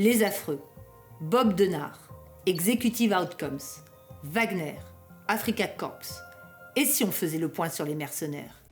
Les Affreux, Bob Denard, Executive Outcomes, Wagner, Afrika Korps. Et si on faisait le point sur les mercenaires ?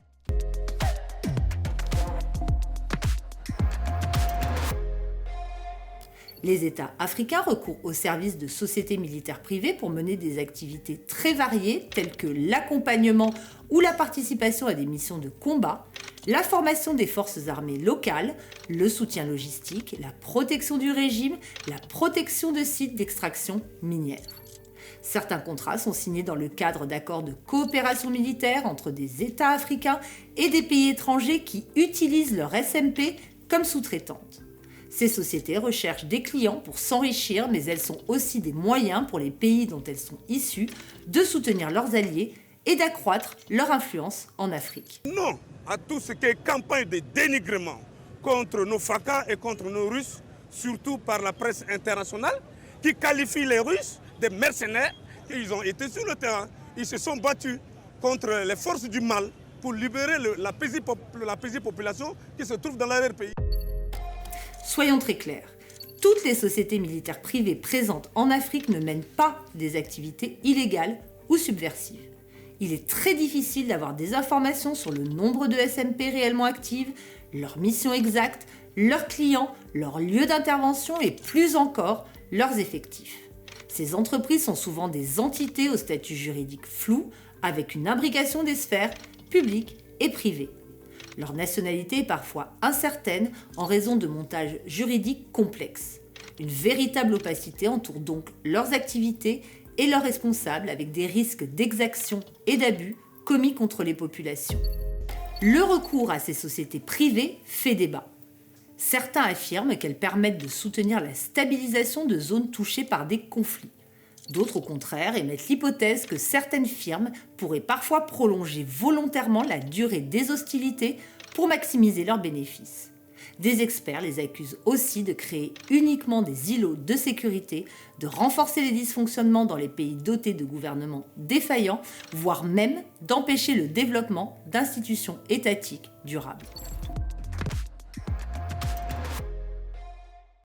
Les États africains recourent au service de sociétés militaires privées pour mener des activités très variées telles que l'accompagnement ou la participation à des missions de combat, la formation des forces armées locales, le soutien logistique, la protection du régime, la protection de sites d'extraction minière. Certains contrats sont signés dans le cadre d'accords de coopération militaire entre des États africains et des pays étrangers qui utilisent leur SMP comme sous-traitante. Ces sociétés recherchent des clients pour s'enrichir, mais elles sont aussi des moyens pour les pays dont elles sont issues de soutenir leurs alliés et d'accroître leur influence en Afrique. Non à tout ce qui est campagne de dénigrement contre nos fracas et contre nos Russes, surtout par la presse internationale, qui qualifie les Russes de mercenaires. Ils ont été sur le terrain, ils se sont battus contre les forces du mal pour libérer la paisible population qui se trouve dans l'arrière-pays. Soyons très clairs, toutes les sociétés militaires privées présentes en Afrique ne mènent pas des activités illégales ou subversives. Il est très difficile d'avoir des informations sur le nombre de SMP réellement actives, leur mission exacte, leurs clients, leur lieu d'intervention et plus encore, leurs effectifs. Ces entreprises sont souvent des entités au statut juridique flou, avec une imbrication des sphères publiques et privées. Leur nationalité est parfois incertaine en raison de montages juridiques complexes. Une véritable opacité entoure donc leurs activités et leurs responsables avec des risques d'exaction et d'abus commis contre les populations. Le recours à ces sociétés privées fait débat. Certains affirment qu'elles permettent de soutenir la stabilisation de zones touchées par des conflits. D'autres, au contraire, émettent l'hypothèse que certaines firmes pourraient parfois prolonger volontairement la durée des hostilités pour maximiser leurs bénéfices. Des experts les accusent aussi de créer uniquement des îlots de sécurité, de renforcer les dysfonctionnements dans les pays dotés de gouvernements défaillants, voire même d'empêcher le développement d'institutions étatiques durables.